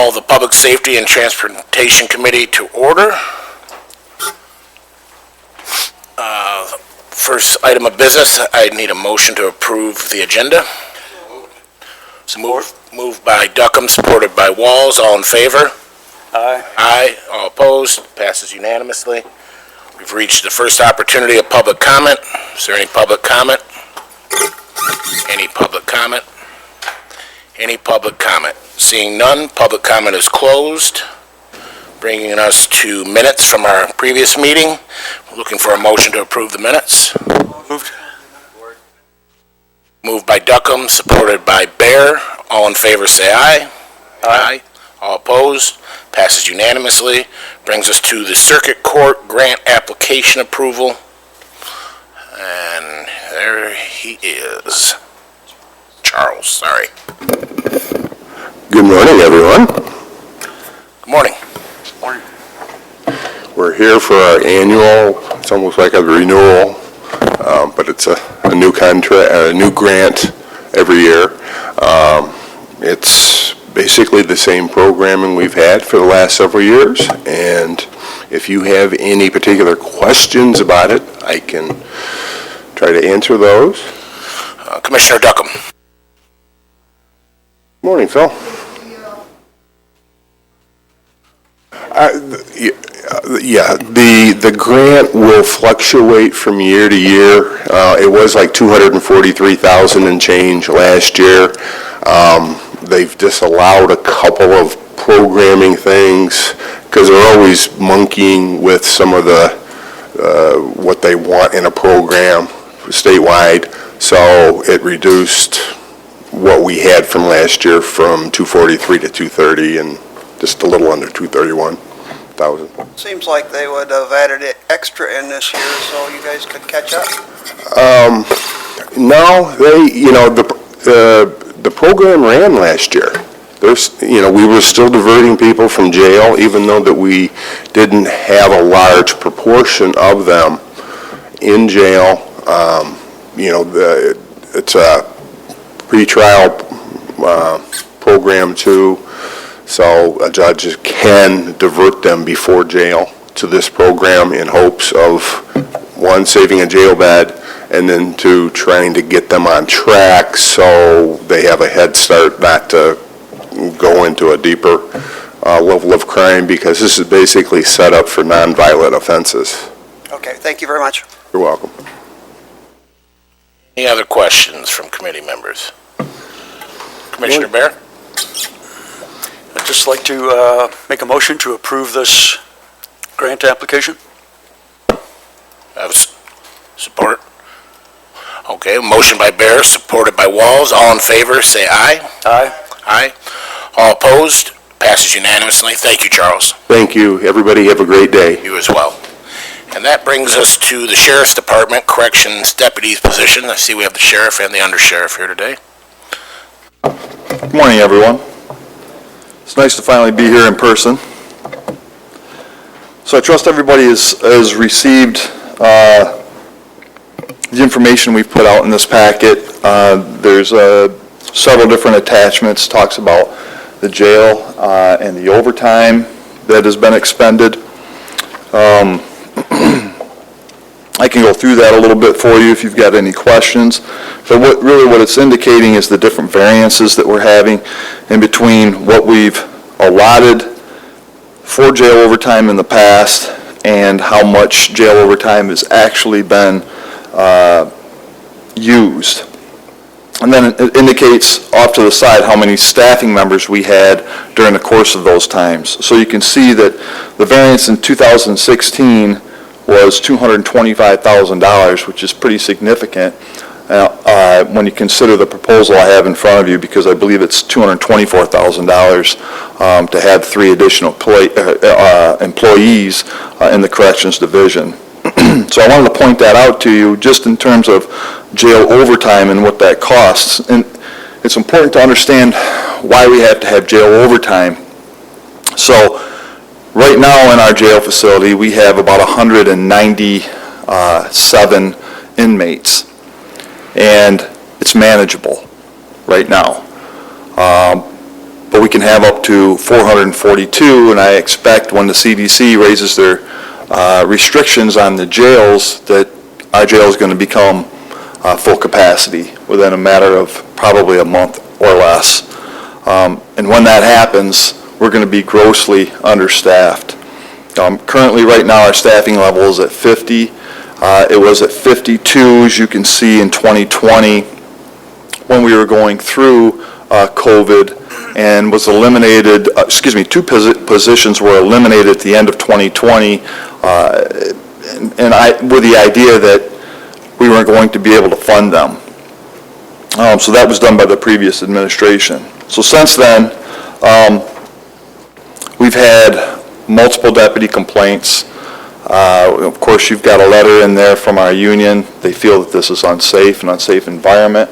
call the Public Safety and Transportation Committee to order. First item of business, I need a motion to approve the agenda. Moved by Duckham, supported by Walls. All in favor? Aye. Aye. All opposed? Passes unanimously. We've reached the first opportunity of public comment. Is there any public comment? Any public comment? Any public comment? Seeing none, public comment is closed. Bringing us to minutes from our previous meeting. We're looking for a motion to approve the minutes. Moved. Moved by Duckham, supported by Bear. All in favor say aye. Aye. All opposed? Passes unanimously. Brings us to the Circuit Court grant application approval. And there he is. Charles, sorry. Good morning, everyone. Good morning. Morning. We're here for our annual, it's almost like a renewal, but it's a new contract, a new grant every year. It's basically the same programming we've had for the last several years, and if you have any particular questions about it, I can try to answer those. Commissioner Duckham. Morning, Phil. The grant will fluctuate from year to year. It was like $243,000 and change last year. They've disallowed a couple of programming things because they're always monkeying with some of the what they want in a program statewide. So it reduced what we had from last year from 243 to 230 and just a little under 231,000. Seems like they would have added it extra in this year so you guys could catch up. No, the program ran last year. We were still diverting people from jail, even though that we didn't have a large proportion of them in jail. It's a pretrial program too, so a judge can divert them before jail to this program in hopes of, one, saving a jail bed, and then two, trying to get them on track so they have a head start not to go into a deeper level of crime, because this is basically set up for nonviolent offenses. Okay, thank you very much. You're welcome. Any other questions from committee members? Commissioner Bear? I'd just like to make a motion to approve this grant application. Support. Okay, motion by Bear, supported by Walls. All in favor, say aye. Aye. Aye. All opposed? Passes unanimously. Thank you, Charles. Thank you. Everybody have a great day. You as well. And that brings us to the Sheriff's Department Corrections Deputy's position. I see we have the Sheriff and the Undersheriff here today. Good morning, everyone. It's nice to finally be here in person. So I trust everybody has received the information we've put out in this packet. There's several different attachments, talks about the jail and the overtime that has been expended. I can go through that a little bit for you if you've got any questions. But what it's indicating is the different variances that we're having in between what we've allotted for jail overtime in the past and how much jail overtime has actually been used. And then it indicates off to the side how many staffing members we had during the course of those times. So you can see that the variance in 2016 was $225,000, which is pretty significant when you consider the proposal I have in front of you, because I believe it's $224,000 to have 3 additional employees in the Corrections Division. So I wanted to point that out to you just in terms of jail overtime and what that costs. And it's important to understand why we have to have jail overtime. So right now in our jail facility, we have about 197 inmates, and it's manageable right now. but we can have up to 442, and I expect when the CDC raises their restrictions on the jails, that our jail is going to become full capacity within a matter of probably a month or less. And when that happens, we're going to be grossly understaffed. Currently, right now, our staffing level is at 50. It was at 52, as you can see, in 2020 when we were going through COVID, and was eliminated, two positions were eliminated at the end of 2020, with the idea that we weren't going to be able to fund them. So that was done by the previous administration. So since then, we've had multiple deputy complaints. Of course, you've got a letter in there from our union. They feel that this is an unsafe environment.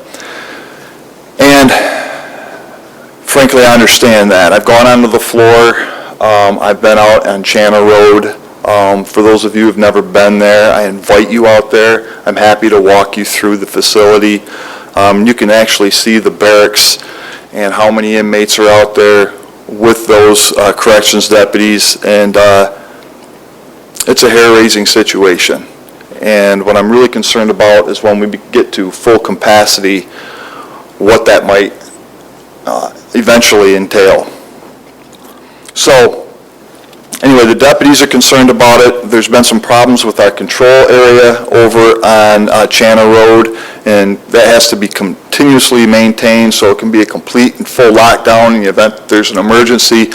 And frankly, I understand that. I've gone onto the floor. I've been out on Chana Road. For those of you who have never been there, I invite you out there. I'm happy to walk you through the facility. You can actually see the barracks and how many inmates are out there with those corrections deputies, and it's a hair-raising situation. And what I'm really concerned about is when we get to full capacity, what that might eventually entail. So, anyway, the deputies are concerned about it. There's been some problems with our control area over on Chana Road, and that has to be continuously maintained so it can be a complete and full lockdown in the event that there's an emergency,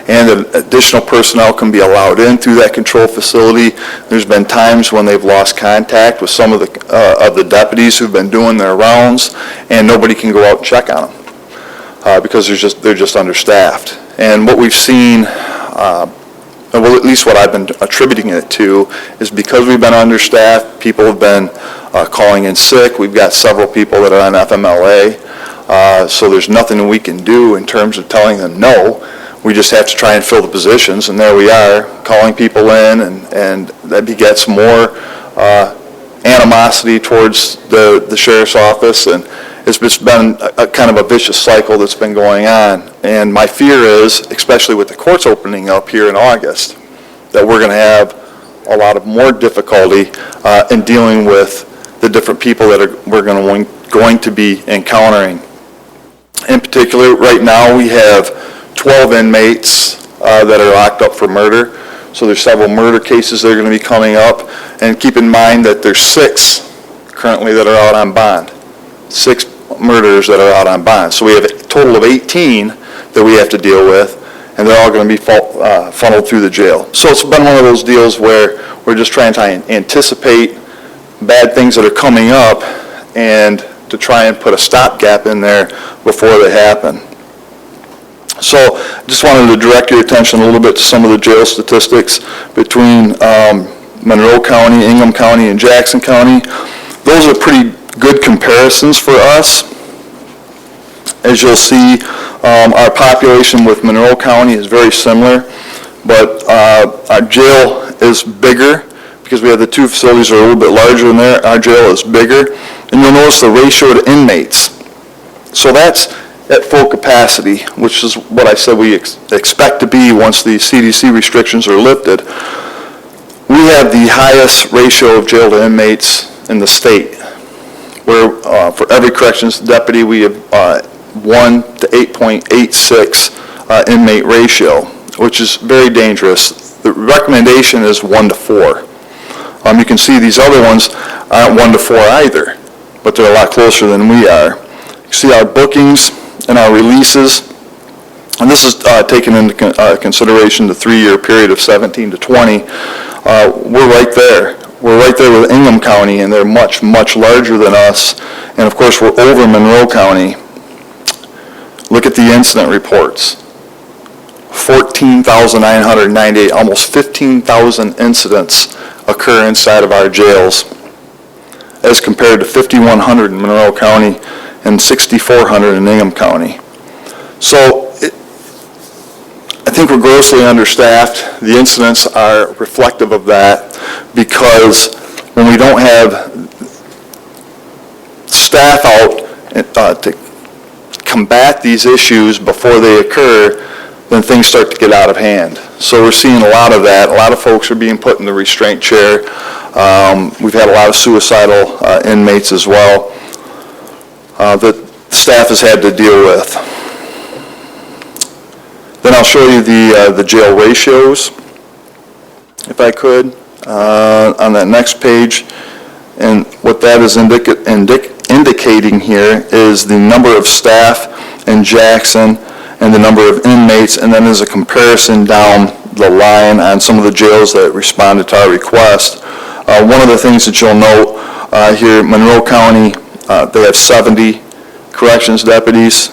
and additional personnel can be allowed in through that control facility. There's been times when they've lost contact with some of the deputies who've been doing their rounds, and nobody can go out and check on them because they're just understaffed. And what we've seen, well, at least what I've been attributing it to, is because we've been understaffed, people have been calling in sick. We've got several people that are on FMLA, so there's nothing we can do in terms of telling them no. We just have to try and fill the positions, and there we are, calling people in, and that begets more animosity towards the sheriff's office, and it's just been a kind of a vicious cycle that's been going on. And my fear is, especially with the courts opening up here in August, that we're going to have a lot of more difficulty in dealing with the different people that we're going to be encountering. In particular, right now we have 12 inmates that are locked up for murder. So there's several murder cases that are going to be coming up. And keep in mind that there's 6 currently that are out on bond. 6 murderers that are out on bond. So we have a total of 18 that we have to deal with, and they're all going to be funneled through the jail. So it's been one of those deals where we're just trying to anticipate bad things that are coming up and to try and put a stopgap in there before they happen. So just wanted to direct your attention a little bit to some of the jail statistics between Monroe County, Ingham County, and Jackson County. Those are pretty good comparisons for us. As you'll see, our population with Monroe County is very similar, but our jail is bigger because we have the 2 facilities that are a little bit larger than there. Our jail is bigger, and you'll notice the ratio to inmates. So that's at full capacity, which is what I said we expect to be once the CDC restrictions are lifted. We have the highest ratio of jail to inmates in the state, where for every corrections deputy we have 1 to 8.86 inmate ratio, which is very dangerous. The recommendation is 1 to 4. You can see these other ones aren't 1 to 4 either, but they're a lot closer than we are. You see our bookings and our releases, and this is taken into consideration the 3-year period of 17 to 20. We're right there. We're right there with Ingham County, and they're much, much larger than us. And of course, we're over Monroe County. Look at the incident reports. 14,998, almost 15,000 incidents occur inside of our jails, as compared to 5,100 in Monroe County and 6,400 in Ingham County. So I think we're grossly understaffed. The incidents are reflective of that, because when we don't have staff out to combat these issues before they occur, then things start to get out of hand. So we're seeing a lot of that. A lot of folks are being put in the restraint chair. We've had a lot of suicidal inmates as well that staff has had to deal with. Then I'll show you the jail ratios, if I could, on that next page. And what that is indicating here is the number of staff in Jackson and the number of inmates, and then as a comparison down the line on some of the jails that responded to our request. One of the things that you'll note here, Monroe County, they have 70 corrections deputies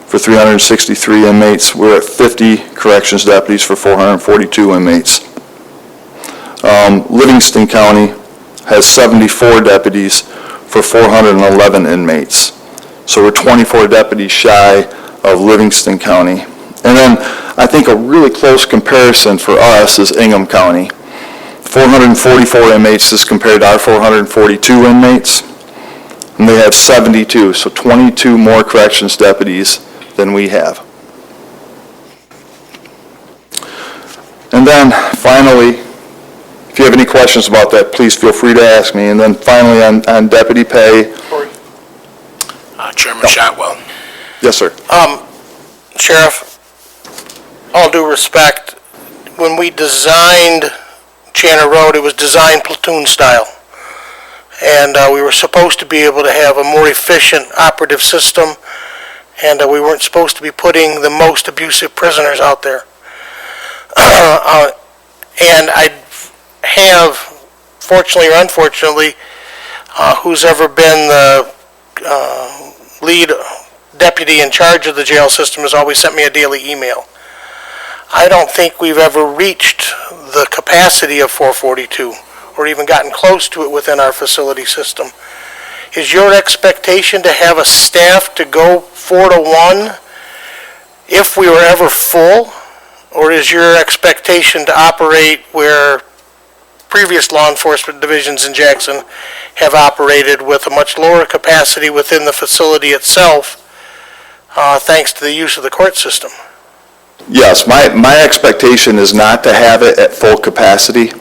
for 363 inmates. We're at 50 corrections deputies for 442 inmates. Livingston County has 74 deputies for 411 inmates. So we're 24 deputies shy of Livingston County. And then I think a really close comparison for us is Ingham County. 444 inmates as compared to our 442 inmates. And they have 72, so 22 more corrections deputies than we have. And then finally, if you have any questions about that, please feel free to ask me. And then finally on deputy pay. Chairman Shotwell. Yes, sir. Sheriff, all due respect, when we designed Channer Road, it was designed platoon style. And we were supposed to be able to have a more efficient operative system, and we weren't supposed to be putting the most abusive prisoners out there. And I have, fortunately or unfortunately, who's ever been the lead deputy in charge of the jail system has always sent me a daily email. I don't think we've ever reached the capacity of 442 or even gotten close to it within our facility system. Is your expectation to have a staff to go 4-to-1 if we were ever full? Or is your expectation to operate where previous law enforcement divisions in Jackson have operated with a much lower capacity within the facility itself, thanks to the use of the court system? Yes, my expectation is not to have it at full capacity.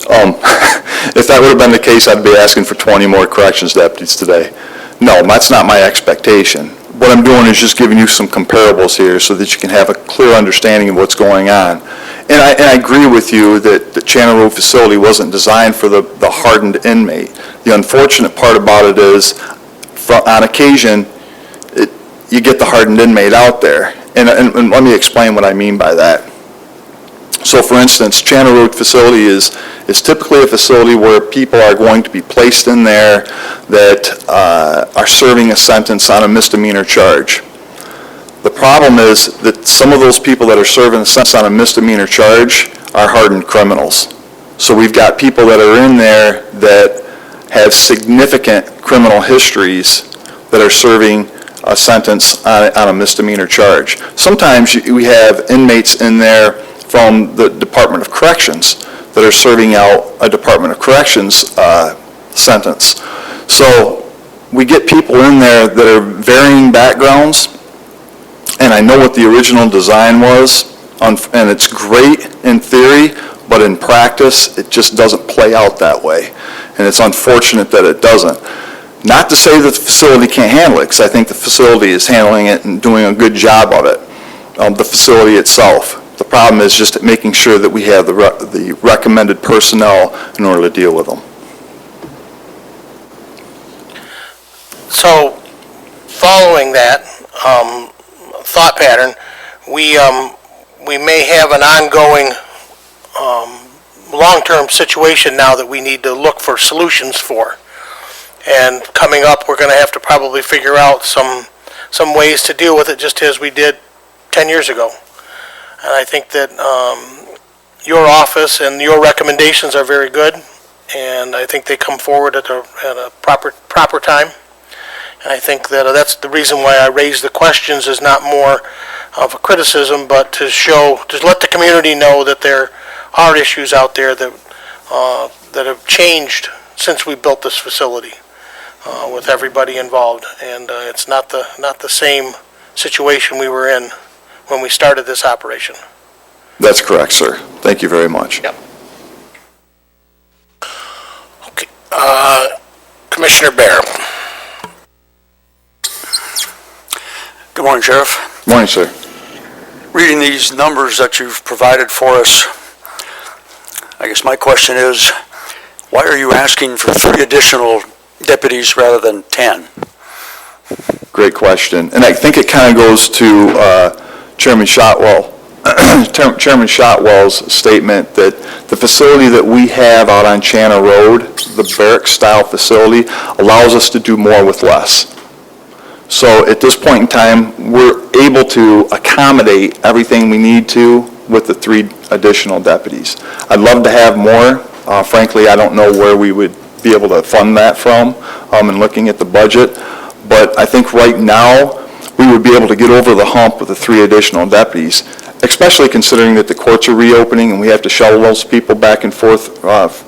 If that would have been the case, I'd be asking for 20 more corrections deputies today. No, that's not my expectation. What I'm doing is just giving you some comparables here so that you can have a clear understanding of what's going on. And I agree with you that the Channer Road facility wasn't designed for the hardened inmate. The unfortunate part about it is, on occasion, you get the hardened inmate out there. And let me explain what I mean by that. So for instance, Channer Road facility is typically a facility where people are going to be placed in there that are serving a sentence on a misdemeanor charge. The problem is that some of those people that are serving a sentence on a misdemeanor charge are hardened criminals. So we've got people that are in there that have significant criminal histories that are serving a sentence on a misdemeanor charge. Sometimes we have inmates in there from the Department of Corrections that are serving out a Department of Corrections sentence. So we get people in there that are varying backgrounds, and I know what the original design was, and it's great in theory, but in practice, it just doesn't play out that way. And it's unfortunate that it doesn't. Not to say that the facility can't handle it, because I think the facility is handling it and doing a good job of it, the facility itself. The problem is just making sure that we have the recommended personnel in order to deal with them. So, following that thought pattern, we may have an ongoing long-term situation now that we need to look for solutions for. And coming up, we're going to have to probably figure out some ways to deal with it, just as we did 10 years ago. And I think that your office and your recommendations are very good, and I think they come forward at a proper time. And I think that that's the reason why I raised the questions, is not more of a criticism, but to let the community know that there are issues out there that have changed since we built this facility. with everybody involved. And it's not the same situation we were in when we started this operation. That's correct, sir. Thank you very much. Yep. Okay. Commissioner Bear. Good morning, Sheriff. Morning, sir. Reading these numbers that you've provided for us, I guess my question is, why are you asking for 3 additional deputies rather than 10? Great question. And I think it kind of goes to Chairman Shotwell, Chairman Shotwell's statement that the facility that we have out on Chana Road, the barrack-style facility, allows us to do more with less. So at this point in time, we're able to accommodate everything we need to with the 3 additional deputies. I'd love to have more. Frankly, I don't know where we would be able to fund that from in looking at the budget. But I think right now, we would be able to get over the hump with the 3 additional deputies, especially considering that the courts are reopening and we have to shuttle those people back and forth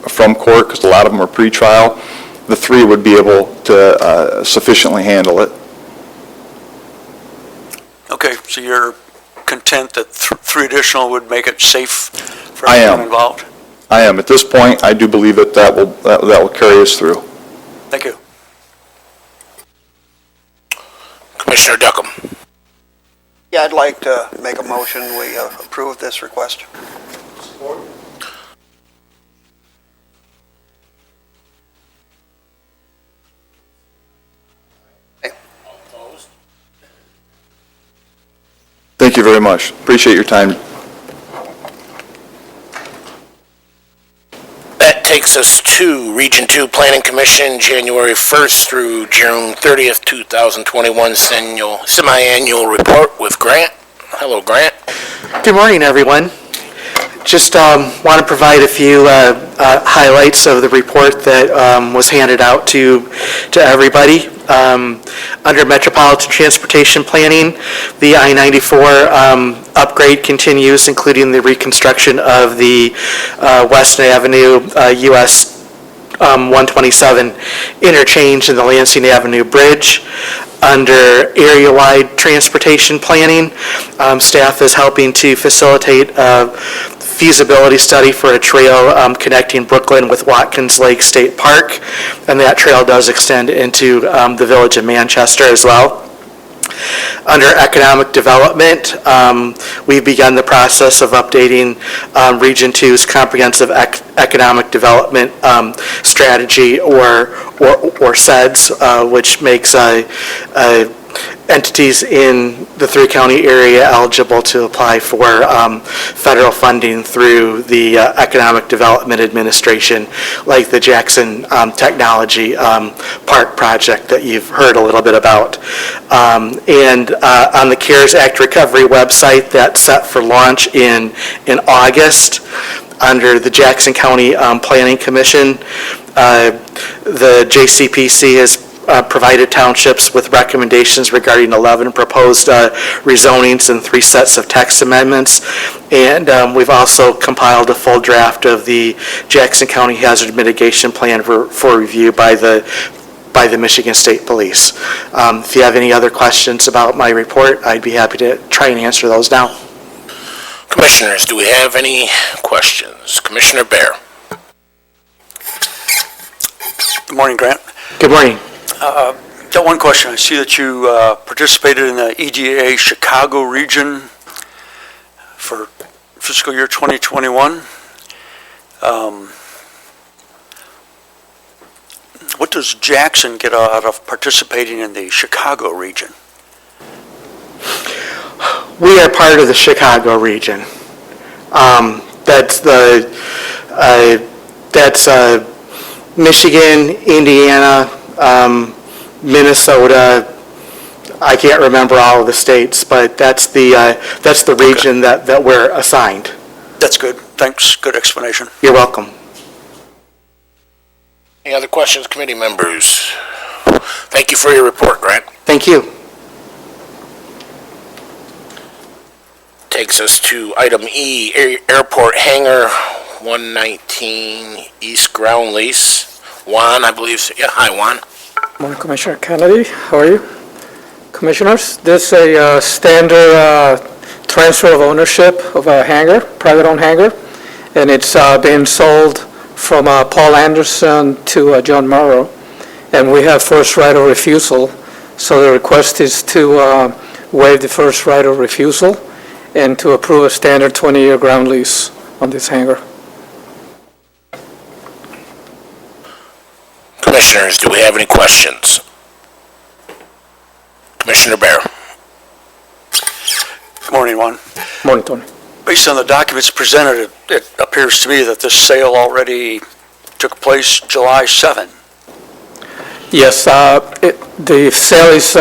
from court because a lot of them are pretrial. The 3 would be able to sufficiently handle it. Okay, so you're content that 3 additional would make it safe for I am. everyone involved? I am. At this point, I do believe that will carry us through. Thank you. Commissioner Duckham. Yeah, I'd like to make a motion, we approve this request. Thank you very much. Appreciate your time. That takes us to Region 2 Planning Commission, January 1st through June 30th, 2021 semi-annual report with Grant. Hello, Grant. Good morning, everyone. Just want to provide a few highlights of the report that was handed out to everybody. Under Metropolitan Transportation Planning, the I-94 upgrade continues, including the reconstruction of the Weston Avenue US 127 interchange and the Lansing Avenue Bridge. Under area-wide transportation planning, staff is helping to facilitate a feasibility study for a trail connecting Brooklyn with Watkins Lake State Park, and that trail does extend into the village of Manchester as well. Under economic development, we've begun the process of updating Region 2's comprehensive economic development strategy, or CEDS, which makes entities in the 3-county area eligible to apply for federal funding through the Economic Development Administration, like the Jackson Technology Park project that you've heard a little bit about. And on the CARES Act Recovery website, that's set for launch in August. Under the Jackson County Planning Commission, the JCPC has provided townships with recommendations regarding 11 proposed rezonings and 3 sets of text amendments. And we've also compiled a full draft of the Jackson County Hazard Mitigation Plan for review by the Michigan State Police. If you have any other questions about my report, I'd be happy to try and answer those now. Commissioners, do we have any questions? Commissioner Bear. Good morning, Grant. Good morning. Got one question. I see that you participated in the EDA Chicago region for fiscal year 2021. What does Jackson get out of participating in the Chicago region? We are part of the Chicago region. That's Michigan, Indiana, Minnesota. I can't remember all of the states, but that's the region that we're assigned. That's good. Thanks. Good explanation. You're welcome. Any other questions, committee members? Thank you for your report, Grant. Thank you. Takes us to item E, Airport Hangar 119 East Ground Lease. Juan, I believe. Yeah, hi, Juan. Morning, Commissioner Kennedy. How are you? Commissioners, this is a standard transfer of ownership of a hangar, private-owned hangar, and it's being sold from Paul Anderson to John Morrow, and we have first right of refusal. So the request is to waive the first right of refusal and to approve a standard 20-year ground lease on this hangar. Commissioners, do we have any questions? Commissioner Bear. Good morning, Juan. Morning, Tony. Based on the documents presented, it appears to me that this sale already took place July 7. Yes, the sale is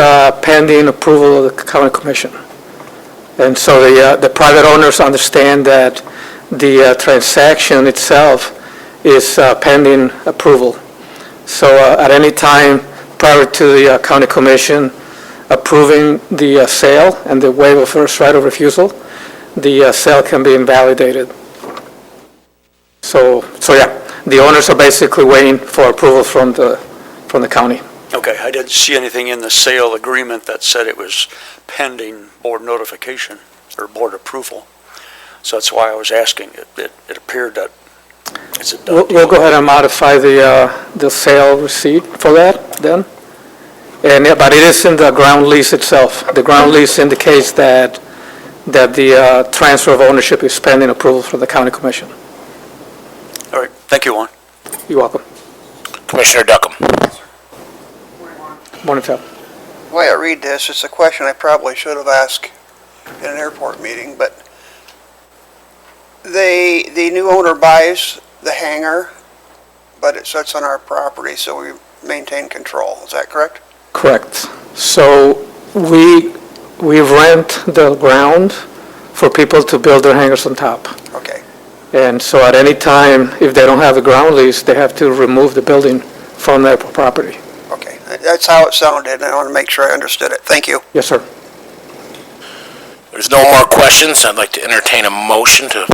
pending approval of the county commission. And so the private owners understand that the transaction itself is pending approval. So at any time prior to the county commission approving the sale and the waiver of first right of refusal, the sale can be invalidated. So yeah, the owners are basically waiting for approval from the county. Okay, I didn't see anything in the sale agreement that said it was pending board notification or board approval. So that's why I was asking. It appeared that it's a done We'll deal. go ahead and modify the sale receipt for that then. And, yeah, but it is in the ground lease itself. The ground lease indicates that the transfer of ownership is pending approval from the county commission. All right, thank you, Juan. You're welcome. Commissioner Duckham. Morning, Phil. The way I read this, it's a question I probably should have asked in an airport meeting, but the new owner buys the hangar, but it sits on our property, so we maintain control. Is that correct? Correct. So we rent the ground for people to build their hangars on top. Okay. And so at any time, if they don't have a ground lease, they have to remove the building from their property. Okay. That's how it sounded, and I want to make sure I understood it. Thank you. Yes, sir. There's no more questions. I'd like to entertain a motion to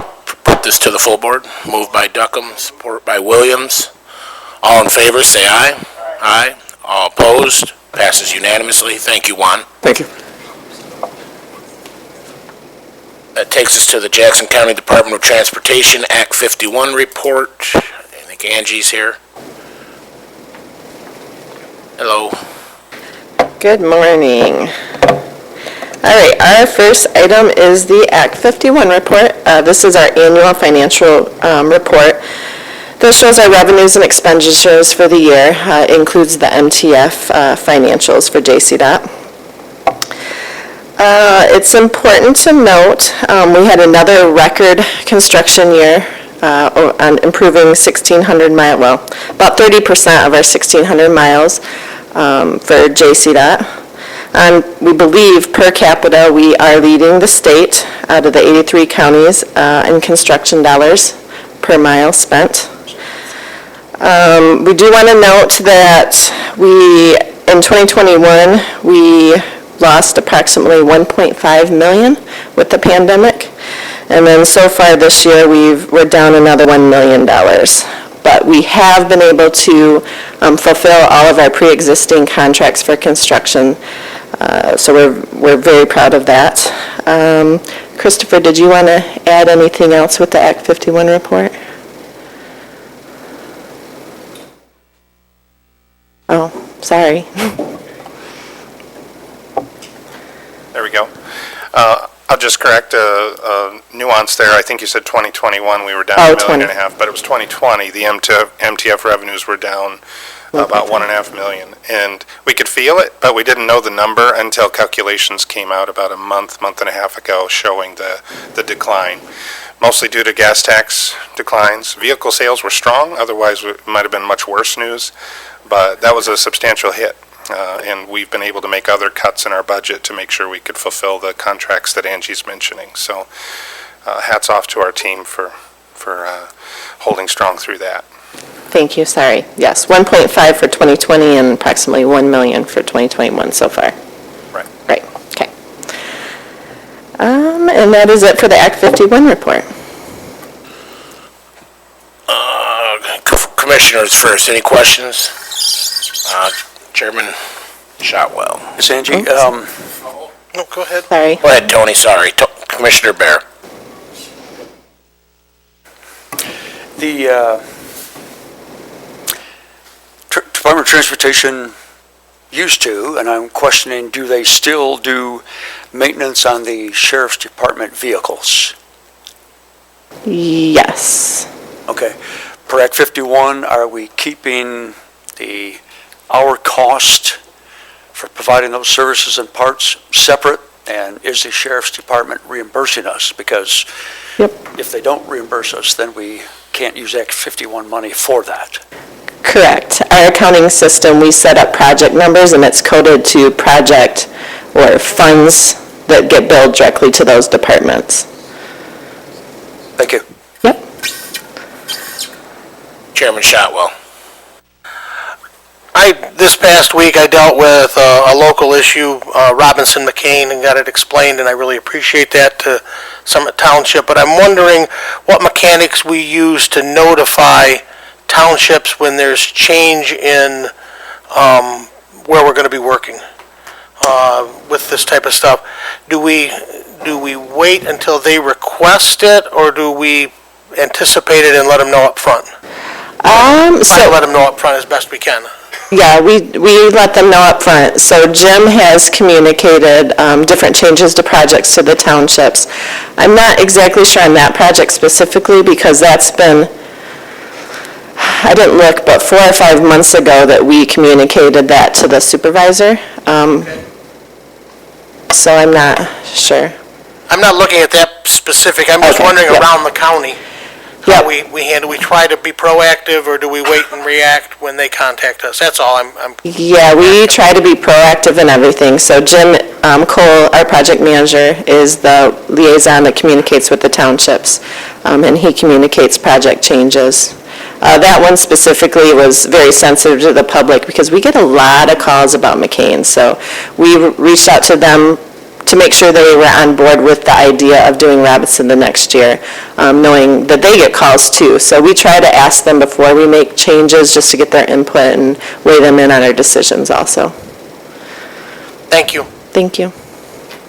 put this to the full board. Moved by Duckham, support by Williams. All in favor, say aye. Aye. All opposed, passes unanimously. Thank you, Juan. Thank you. That takes us to the Jackson County Department of Transportation Act 51 report. I think Angie's here. Hello. Good morning. All right, our first item is the Act 51 report. This is our annual financial report. This shows our revenues and expenditures for the year. It includes the MTF financials for JCDOT. It's important to note, we had another record construction year on improving 1,600 miles, well, about 30% of our 1,600 miles for JCDOT. And we believe per capita, we are leading the state out of the 83 counties in construction dollars per mile spent. We do want to note that in 2021, we lost approximately $1.5 million with the pandemic. And then so far this year, we're down another $1 million. But we have been able to fulfill all of our pre-existing contracts for construction. So we're very proud of that. Christopher, did you want to add anything else with the Act 51 report? Oh, sorry. There we go. I'll just correct a nuance there. I think you said 2021, we were down $1.5 million, but it was 2020. The MTF revenues were down about $1.5 million. And we could feel it, but we didn't know the number until calculations came out about a month and a half ago showing the decline. Mostly due to gas tax declines. Vehicle sales were strong, otherwise it might have been much worse news, but that was a substantial hit. And we've been able to make other cuts in our budget to make sure we could fulfill the contracts that Angie's mentioning. So hats off to our team for holding strong through that. Thank you, sorry. Yes, 1.5 for 2020 and approximately 1 million for 2021 so far. Right. Right, okay. And that is it for the Act 51 report. Commissioners first, any questions? Chairman Shotwell. Ms. Angie, No, go ahead. Sorry. Go ahead, Tony, sorry. Commissioner Bear. the Department of Transportation used to, and I'm questioning, do they still do maintenance on the Sheriff's Department vehicles? Yes. Okay. Per Act 51, are we keeping our cost for providing those services and parts separate? And is the Sheriff's Department reimbursing us? Because Yep. if they don't reimburse us, then we can't use Act 51 money for that. Correct. Our accounting system, we set up project numbers, and it's coded to project or funds that get billed directly to those departments. Thank you. Yep. Chairman Shotwell. This past week, I dealt with a local issue, Robinson McCain, and got it explained, and I really appreciate that to Summit Township. But I'm wondering what mechanics we use to notify townships when there's change in where we're going to be working with this type of stuff. Do we wait until they request it, or do we anticipate it and let them know up front? Try to let them know up front as best we can. Yeah, we let them know up front. So Jim has communicated different changes to projects to the townships. I'm not exactly sure on that project specifically because that's been, I didn't look, but 4 or 5 months ago that we communicated that to the supervisor. So I'm not sure. I'm not looking at that specific, I'm just Okay, wondering yep. around the county, Yep. how we handle, we try to be proactive, or do we wait and react when they contact us? That's all I'm Yeah, we try to be proactive in everything. So Jim Cole, our project manager, is the liaison that communicates with the townships, and he communicates project changes. That one specifically was very sensitive to the public because we get a lot of calls about McCain. So we reached out to them to make sure they were on board with the idea of doing Robinson the next year, knowing that they get calls too. So we try to ask them before we make changes just to get their input and weigh them in on our decisions also. Thank you. Thank you.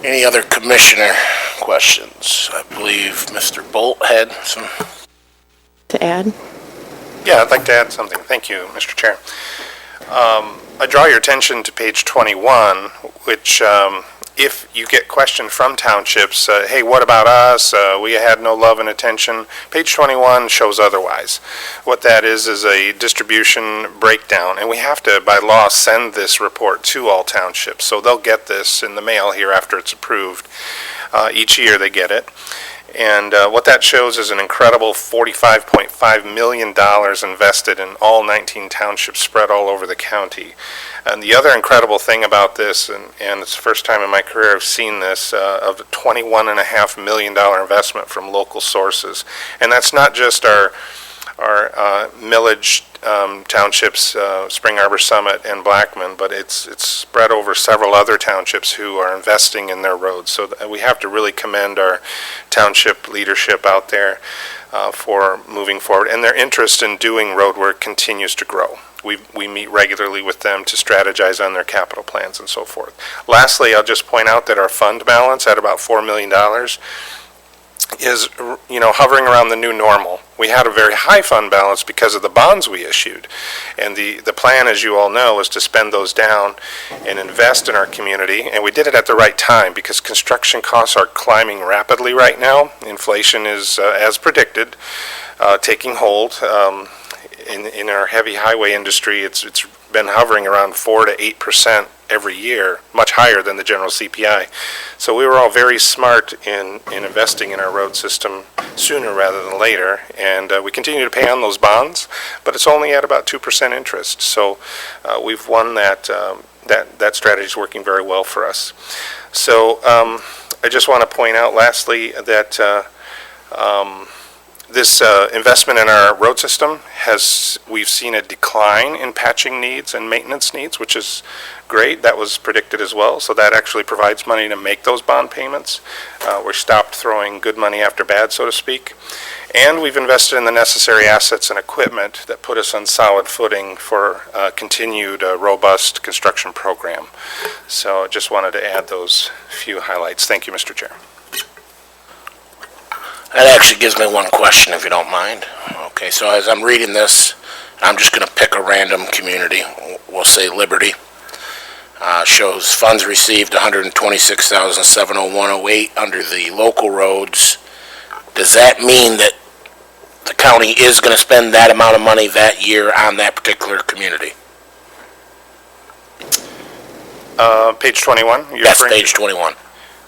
Any other commissioner questions? I believe Mr. Bolt had some. To add? Yeah, I'd like to add something. Thank you, Mr. Chair. I draw your attention to page 21, which, if you get questioned from townships, hey, what about us? We had no love and attention. Page 21 shows otherwise. What that is a distribution breakdown, and we have to, by law, send this report to all townships. So they'll get this in the mail here after it's approved. Each year they get it. And what that shows is an incredible $45.5 million invested in all 19 townships spread all over the county. And the other incredible thing about this, and it's the first time in my career I've seen this, of a $21.5 million investment from local sources. And that's not just our millage townships, Spring Arbor Summit and Blackman, but it's spread over several other townships who are investing in their roads. So we have to really commend our township leadership out there for moving forward. And their interest in doing road work continues to grow. We meet regularly with them to strategize on their capital plans and so forth. Lastly, I'll just point out that our fund balance at about $4 million is, hovering around the new normal. We had a very high fund balance because of the bonds we issued. And the plan, as you all know, is to spend those down and invest in our community. And we did it at the right time because construction costs are climbing rapidly right now. Inflation is, as predicted, taking hold. In our heavy highway industry, it's been hovering around 4 to 8% every year, much higher than the general CPI. So we were all very smart in investing in our road system sooner rather than later, and we continue to pay on those bonds, but it's only at about 2% interest. So we've won that. That strategy is working very well for us. So I just want to point out lastly that This investment in our road system we've seen a decline in patching needs and maintenance needs, which is great. That was predicted as well, so that actually provides money to make those bond payments. We stopped throwing good money after bad, so to speak. And we've invested in the necessary assets and equipment that put us on solid footing for a continued robust construction program. So I just wanted to add those few highlights. Thank you, Mr. Chair. That actually gives me one question, if you don't mind. Okay, so as I'm reading this, I'm just going to pick a random community. We'll say Liberty. Shows funds received $126,701.08 under the local roads. Does that mean that the county is going to spend that amount of money that year on that particular community? Page 21? Yes, page 21.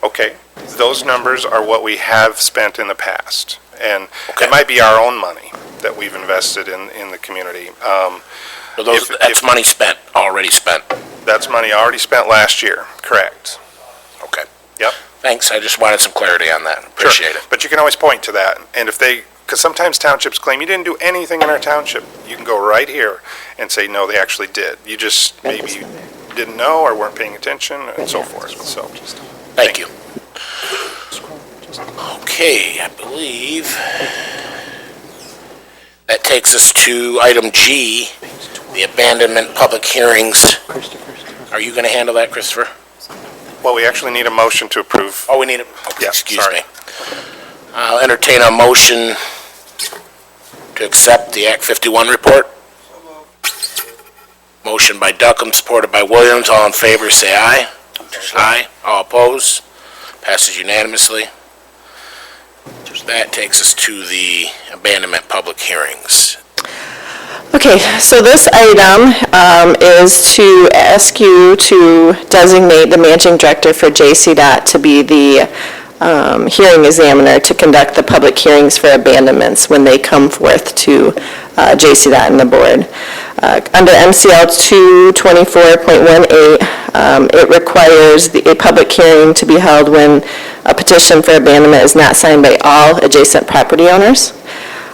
Okay. Those numbers are what we have spent in the past. And Okay. it might be our own money that we've invested in the community. So that's money spent, already spent. That's money already spent last year, correct? Okay. Yep. Thanks, I just wanted some clarity on that. Appreciate it. But you can always point to that. And because sometimes townships claim you didn't do anything in our township, you can go right here and say, no, they actually did. You just maybe didn't know or weren't paying attention and so forth, so. Thank you. Okay, I believe that takes us to item G, the abandonment public hearings. Are you going to handle that, Christopher? Well, we actually need a motion to approve. Oh, we need it. Okay, Yeah, excuse sorry. me. I'll entertain a motion to accept the Act 51 report. Motion by Duckham, supported by Williams. All in favor, say aye. Aye. All opposed? Passes unanimously. That takes us to the abandonment public hearings. Okay, so this item is to ask you to designate the managing director for JCDOT to be the hearing examiner to conduct the public hearings for abandonments when they come forth to JCDOT and the board. Under MCL 224.18, it requires a public hearing to be held when a petition for abandonment is not signed by all adjacent property owners.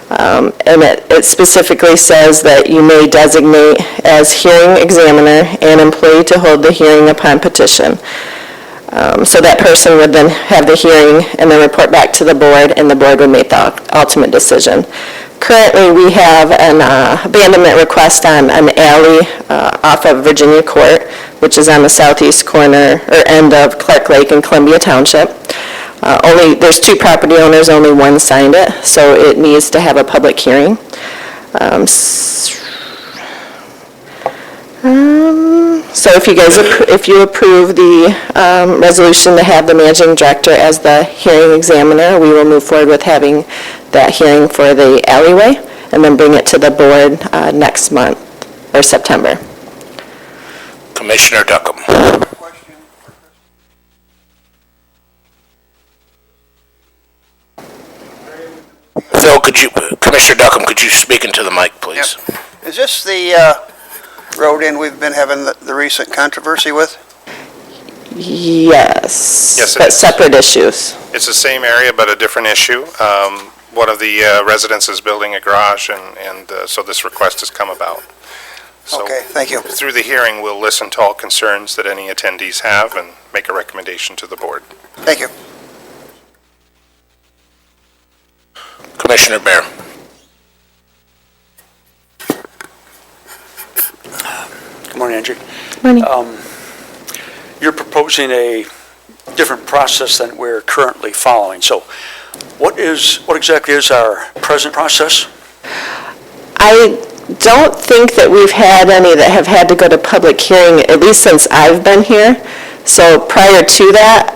And it specifically says that you may designate as hearing examiner an employee to hold the hearing upon petition. So that person would then have the hearing and then report back to the board, and the board would make the ultimate decision. Currently, we have an abandonment request on an alley off of Virginia Court, which is on the southeast corner or end of Clark Lake and Columbia Township. There's two property owners, only one signed it, so it needs to have a public hearing. So if you approve the resolution to have the managing director as the hearing examiner, we will move forward with having that hearing for the alleyway and then bring it to the board next month or September. Commissioner Duckham. Phil, Commissioner Duckham, could you speak into the mic, please? Yep. Is this the road in we've been having the recent controversy with? Yes. Yes, it But is. separate issues. It's the same area, but a different issue. One of the residents is building a garage, and so this request has come about. So Okay, thank you. through the hearing, we'll listen to all concerns that any attendees have and make a recommendation to the board. Thank you. Commissioner Bear. Good morning, Angie. Morning. You're proposing a different process than we're currently following. So what exactly is our present process? I don't think that we've had any that have had to go to public hearing, at least since I've been here. So prior to that,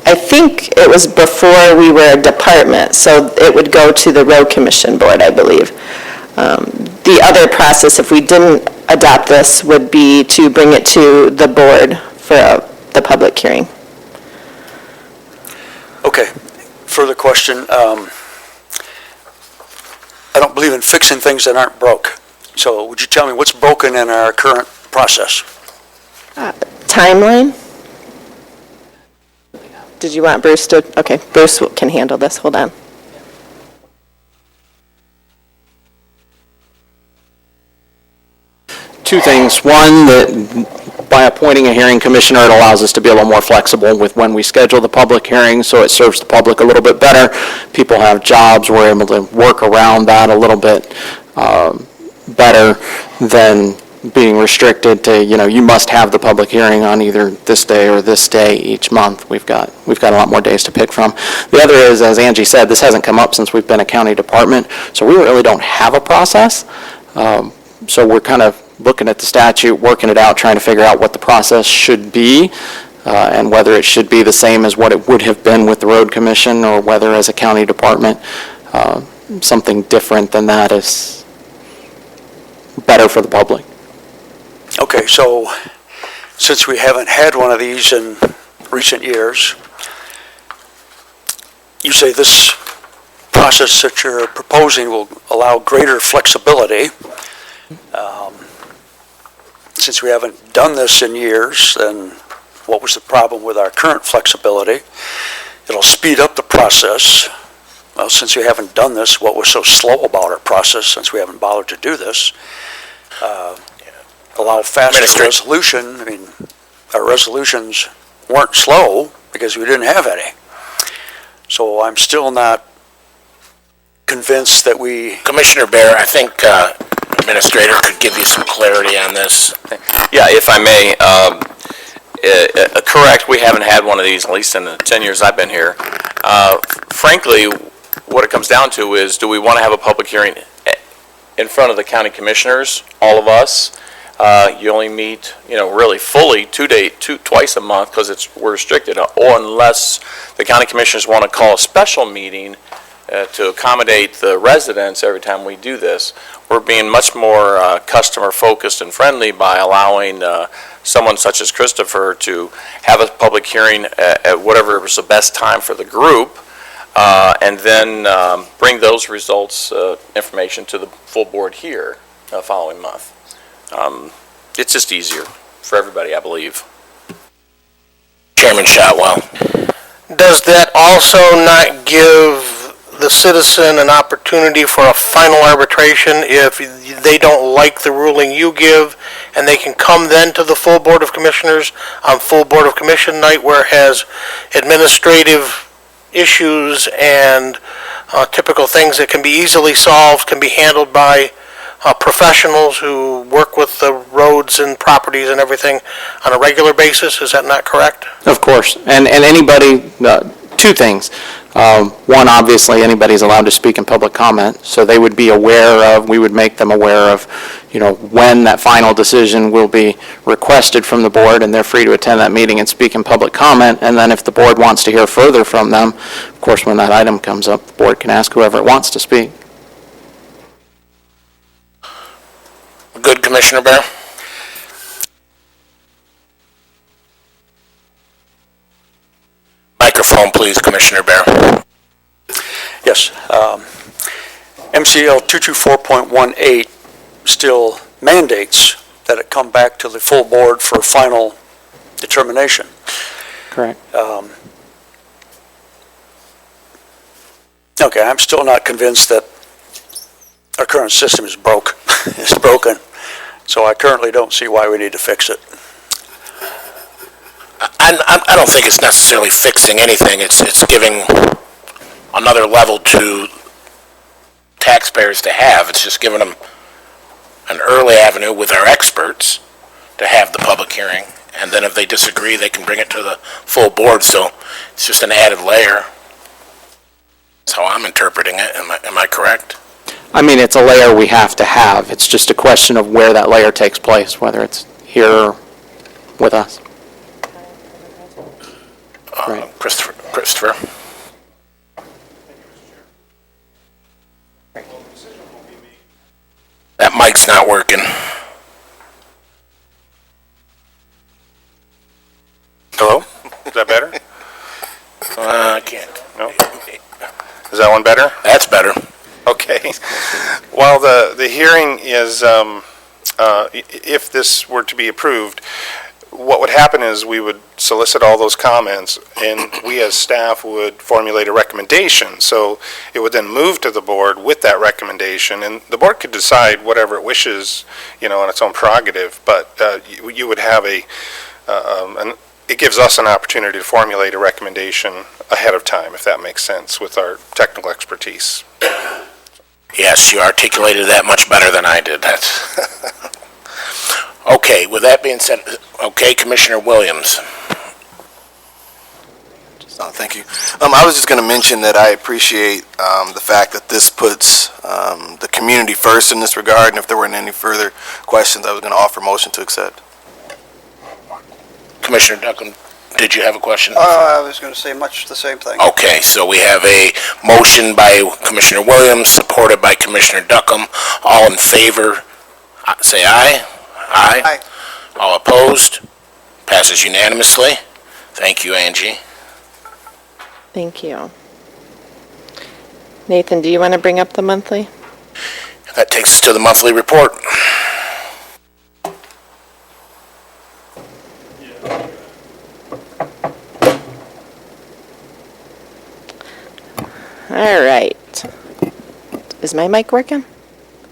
I think it was before we were a department, so it would go to the road commission board, I believe. The other process, if we didn't adopt this, would be to bring it to the board for the public hearing. Okay, further question. I don't believe in fixing things that aren't broke. So would you tell me what's broken in our current process? Timeline? Did you want Bruce to, okay, Bruce can handle this, hold on. two things. One, that by appointing a hearing commissioner, it allows us to be a little more flexible with when we schedule the public hearing, so it serves the public a little bit better. People have jobs, we're able to work around that a little bit better than being restricted to, you must have the public hearing on either this day or this day each month. We've got a lot more days to pick from. The other is, as Angie said, this hasn't come up since we've been a county department, so we really don't have a process. So we're kind of looking at the statute, working it out, trying to figure out what the process should be, and whether it should be the same as what it would have been with the road commission, or whether as a county department, something different than that is better for the public. Okay, so since we haven't had one of these in recent years, you say this process that you're proposing will allow greater flexibility. Since we haven't done this in years, then what was the problem with our current flexibility? It'll speed up the process. Well, since we haven't done this, what was so slow about our process since we haven't bothered to do this? Allow faster resolution. I mean, our resolutions weren't slow because we didn't have any. So I'm still not convinced that we... Commissioner Bear, I think Administrator could give you some clarity on this. Yeah, if I may, correct, we haven't had one of these, at least in the 10 years I've been here. Frankly, what it comes down to is, do we want to have a public hearing in front of the county commissioners, all of us? You only meet, really fully twice a month because we're restricted, or unless the county commissioners want to call a special meeting to accommodate the residents every time we do this. We're being much more customer-focused and friendly by allowing someone such as Christopher to have a public hearing at whatever is the best time for the group, and then bring those results, information to the full board here the following month. It's just easier for everybody, I believe. Chairman Shotwell. Does that also not give the citizen an opportunity for a final arbitration if they don't like the ruling you give, and they can come then to the full Board of Commissioners on full Board of Commission night, where it has administrative issues and typical things that can be easily solved, can be handled by professionals who work with the roads and properties and everything on a regular basis? Is that not correct? Of course, and anybody, two things. One, obviously, anybody's allowed to speak in public comment, so they would be aware of, we would make them aware of, when that final decision will be requested from the board, and they're free to attend that meeting and speak in public comment. And then if the board wants to hear further from them, of course, when that item comes up, the board can ask whoever it wants to speak. Good, Commissioner Bear? Microphone, please, Commissioner Bear. Yes. MCL 224.18 still mandates that it come back to the full board for final determination. Correct. Okay, I'm still not convinced that our current system is broken. So I currently don't see why we need to fix it. I don't think it's necessarily fixing anything. It's giving another level to taxpayers to have. It's just giving them an early avenue with our experts to have the public hearing. And then if they disagree, they can bring it to the full board. So it's just an added layer. That's how I'm interpreting it. Am I correct? I mean, it's a layer we have to have. It's just a question of where that layer takes place, whether it's here or with us. Right. Christopher? That mic's not working. Hello? Is that better? I can't. No? Is that one better? That's better. Okay. Well, the hearing is, if this were to be approved, what would happen is we would solicit all those comments, and we as staff would formulate a recommendation. So it would then move to the board with that recommendation, and the board could decide whatever it wishes, on its own prerogative. But you would have it gives us an opportunity to formulate a recommendation ahead of time, if that makes sense, with our technical expertise. Yes, you articulated that much better than I did. That's okay. With that being said, okay, Commissioner Williams. Thank you. I was just going to mention that I appreciate the fact that this puts the community first in this regard, and if there weren't any further questions, I was going to offer motion to accept. Commissioner Duckham, did you have a question? I was going to say much the same thing. Okay, so we have a motion by Commissioner Williams, supported by Commissioner Duckham. All in favor, say aye. Aye. Aye. All opposed? Passes unanimously. Thank you, Angie. Thank you. Nathan, do you want to bring up the monthly? That takes us to the monthly report. All right. Is my mic working?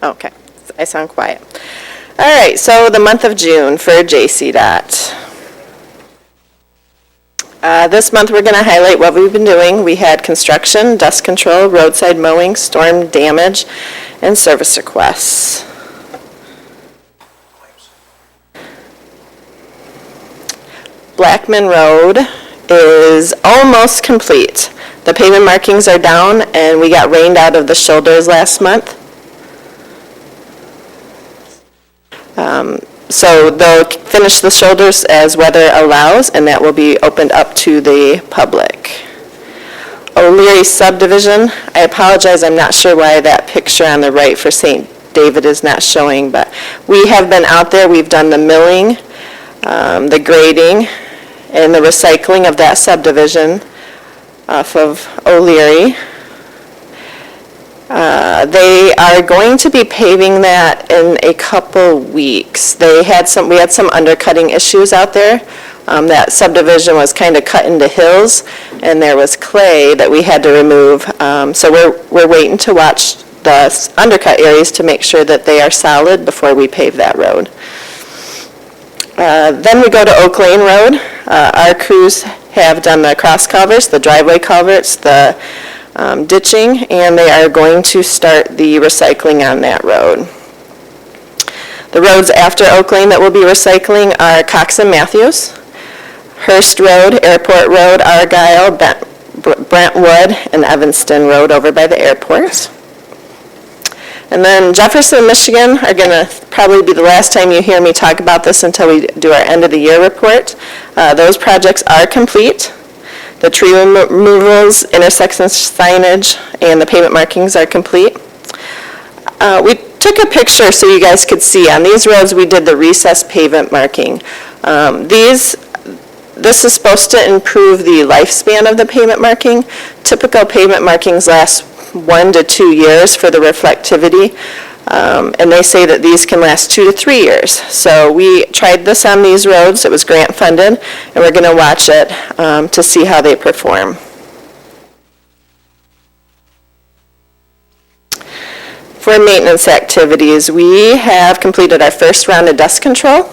Okay, I sound quiet. All right, so the month of June for JCDOT. This month, we're going to highlight what we've been doing. We had construction, dust control, roadside mowing, storm damage, and service requests. Blackman Road is almost complete. The pavement markings are down, and we got rained out of the shoulders last month. So they'll finish the shoulders as weather allows, and that will be opened up to the public. O'Leary subdivision, I apologize, I'm not sure why that picture on the right for St. David is not showing, but we have been out there, we've done the milling, the grading, and the recycling of that subdivision off of O'Leary. They are going to be paving that in a couple weeks. We had some undercutting issues out there. That subdivision was kind of cut into hills, and there was clay that we had to remove. So we're waiting to watch the undercut areas to make sure that they are solid before we pave that road. Then we go to Oak Lane Road. Our crews have done the cross culverts, the driveway culverts, the ditching, and they are going to start the recycling on that road. The roads after Oak Lane that will be recycling are Cox and Matthews, Hurst Road, Airport Road, Argyle, Brentwood, and Evanston Road over by the airport. And then Jefferson and Michigan are going to probably be the last time you hear me talk about this until we do our end of the year report. Those projects are complete. The tree removals, intersection signage, and the pavement markings are complete. We took a picture so you guys could see. On these roads, we did the recessed pavement marking. This is supposed to improve the lifespan of the pavement marking. Typical pavement markings last 1 to 2 years for the reflectivity. And they say that these can last 2 to 3 years. So we tried this on these roads. It was grant funded, and we're going to watch it to see how they perform. For maintenance activities, we have completed our first round of dust control.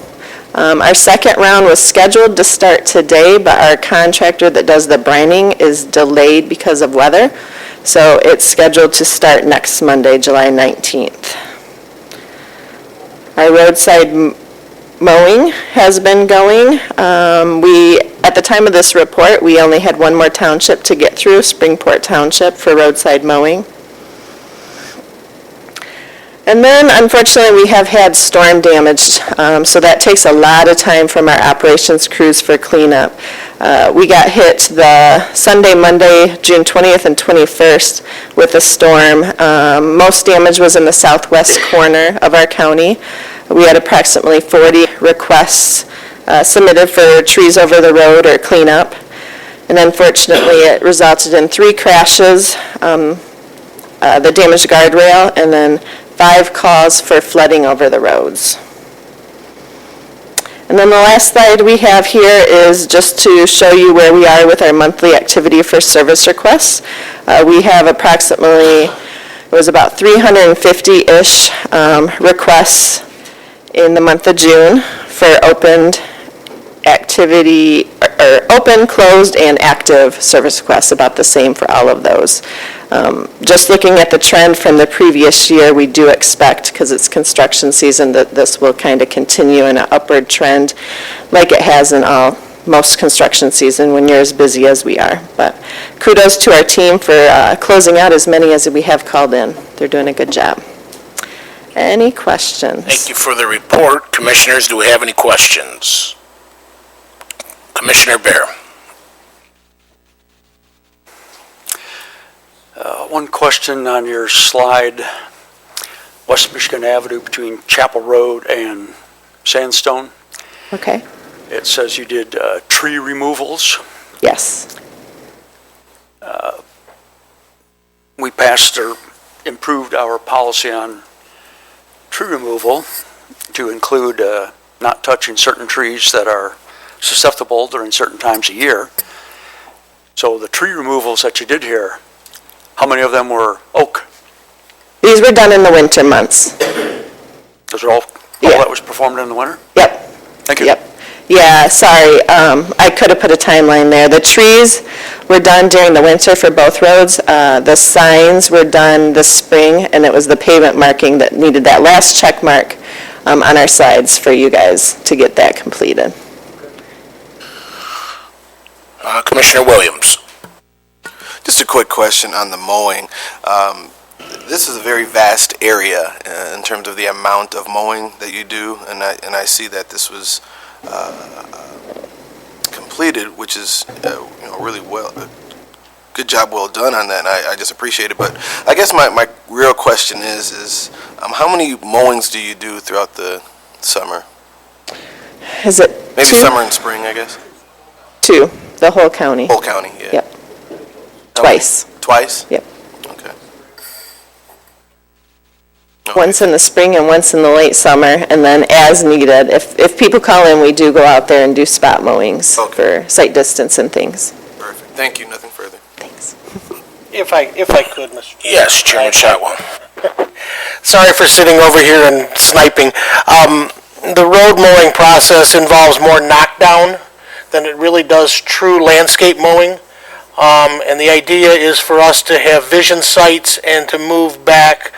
Our second round was scheduled to start today, but our contractor that does the brining is delayed because of weather. So it's scheduled to start next Monday, July 19th. Our roadside mowing has been going. At the time of this report, we only had one more township to get through, Springport Township, for roadside mowing. And then, unfortunately, we have had storm damage, so that takes a lot of time from our operations crews for cleanup. We got hit the Sunday, Monday, June 20th and 21st with a storm. Most damage was in the southwest corner of our county. We had approximately 40 requests submitted for trees over the road or cleanup. And unfortunately, it resulted in 3 crashes, the damaged guardrail, and then 5 calls for flooding over the roads. And And then the last slide we have here is just to show you where we are with our monthly activity for service requests. We have approximately, it was about 350-ish requests in the month of June for opened activity, or open, closed, and active service requests, about the same for all of those. Just looking at the trend from the previous year, we do expect, because it's construction season, that this will kind of continue in an upward trend like it has in most construction season when you're as busy as we are. But kudos to our team for closing out as many as we have called in. They're doing a good job. Any questions? Thank you for the report. Commissioners, do we have any questions? Commissioner Bear. One question on your slide, West Michigan Avenue between Chapel Road and Sandstone. Okay. It says you did tree removals. Yes. We passed or improved our policy on tree removal to include not touching certain trees that are susceptible during certain times of year. So the tree removals that you did here, how many of them were oak? These were done in the winter months. Those are all that was performed in the winter? Yep. Thank you. Yep. Yeah, sorry, I could have put a timeline there. The trees were done during the winter for both roads. The signs were done this spring, and it was the pavement marking that needed that last check mark on our sides for you guys to get that completed. Commissioner Williams. Just a quick question on the mowing. This is a very vast area in terms of the amount of mowing that you do, and I see that this was completed, which is really good job, well done on that, and I just appreciate it. But I guess my real question is how many mowings do you do throughout the summer? Is it Maybe two? summer and spring, I guess? 2, the whole county. Whole county, yeah. Yep. Twice. Twice? Yep. Okay. Once in the spring and once in the late summer, and then as needed. If people call in, we do go out there and do spot mowings for sight distance and things. Perfect. Thank you. Nothing further. Thanks. If I could, Mr. Chairman. Yes, Chairman Shotwell. Sorry for sitting over here and sniping. The road mowing process involves more knockdown than it really does true landscape mowing. And the idea is for us to have vision sights and to move back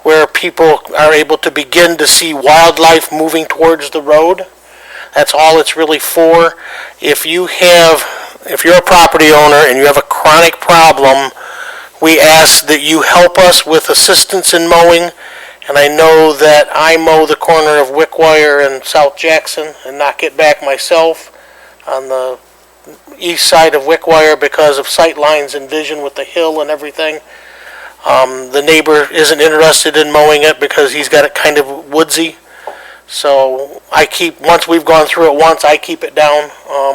where people are able to begin to see wildlife moving towards the road. That's all it's really for. If you're a property owner and you have a chronic problem, we ask that you help us with assistance in mowing. And I know that I mow the corner of Wickwire and South Jackson and knock it back myself on the east side of Wickwire because of sight lines and vision with the hill and everything. The neighbor isn't interested in mowing it because he's got it kind of woodsy. So once we've gone through it once, I keep it down.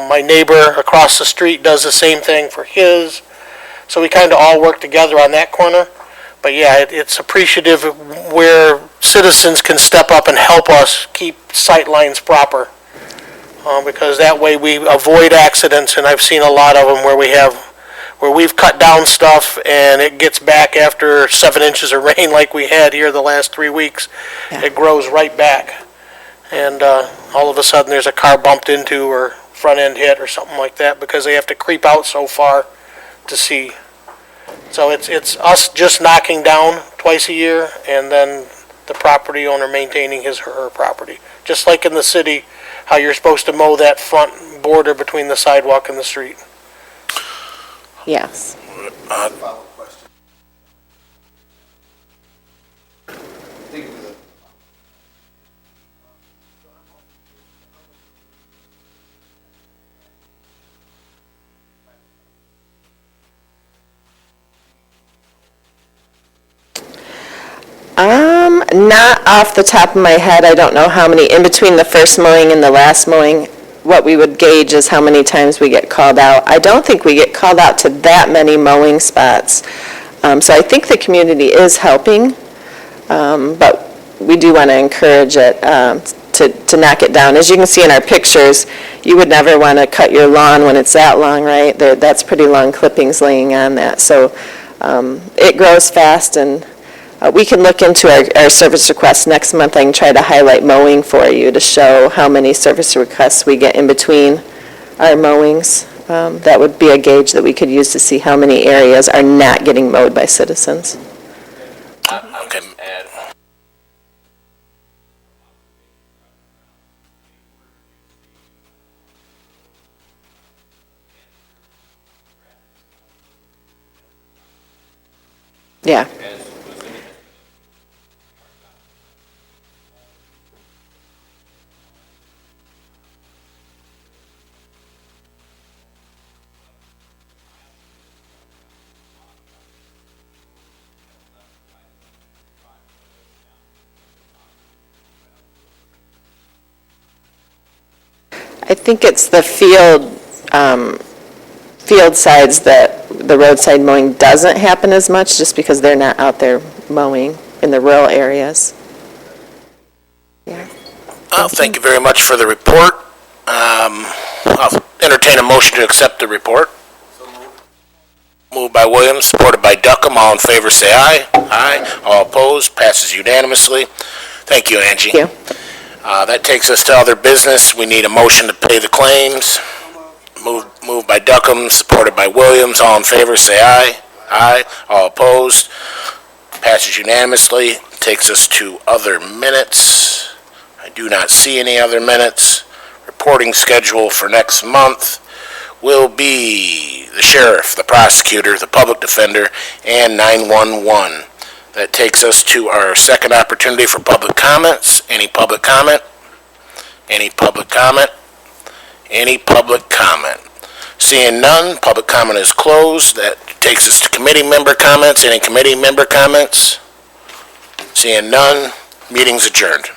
My neighbor across the street does the same thing for his. So we kind of all work together on that corner. But yeah, it's appreciative where citizens can step up and help us keep sight lines proper. Because that way we avoid accidents, and I've seen a lot of them where we've cut down stuff and it gets back after 7 inches of rain like we had here the last 3 weeks. Yeah. It grows right back. And all of a sudden there's a car bumped into or front end hit or something like that because they have to creep out so far to see. So it's us just knocking down twice a year and then the property owner maintaining his or her property. Just like in the city, how you're supposed to mow that front border between the sidewalk and the street. Yes. Not off the top of my head. I don't know how many, in between the first mowing and the last mowing, what we would gauge is how many times we get called out. I don't think we get called out to that many mowing spots. So I think the community is helping, but we do want to encourage it to to knock it down. As you can see in our pictures, you would never want to cut your lawn when it's that long, right? That's pretty long clippings laying on that. So it grows fast, and we can look into our service requests next month. I can try to highlight mowing for you to show how many service requests we get in between our mowings. That would be a gauge that we could use to see how many areas are not getting mowed by citizens. Okay. Yeah. I think it's the field sides that the roadside mowing doesn't happen as much, just because they're not out there mowing in the rural areas. Thank you very much for the report. I'll entertain a motion to accept the report. Moved by Williams, supported by Duckham. All in favor, say aye. Aye. All opposed, passes unanimously. Thank you, Angie. Thank you. That takes us to other business. We need a motion to pay the claims. Moved by Duckham, supported by Williams. All in favor, say aye. Aye. All opposed, passes unanimously. Takes us to other minutes. I do not see any other minutes. Reporting schedule for next month will be the sheriff, the prosecutor, the public defender, and 911. That takes us to our second opportunity for public comments. Any public comment? Any public comment? Any public comment? Seeing none, public comment is closed. That takes us to committee member comments. Any committee member comments? Seeing none, meeting's adjourned.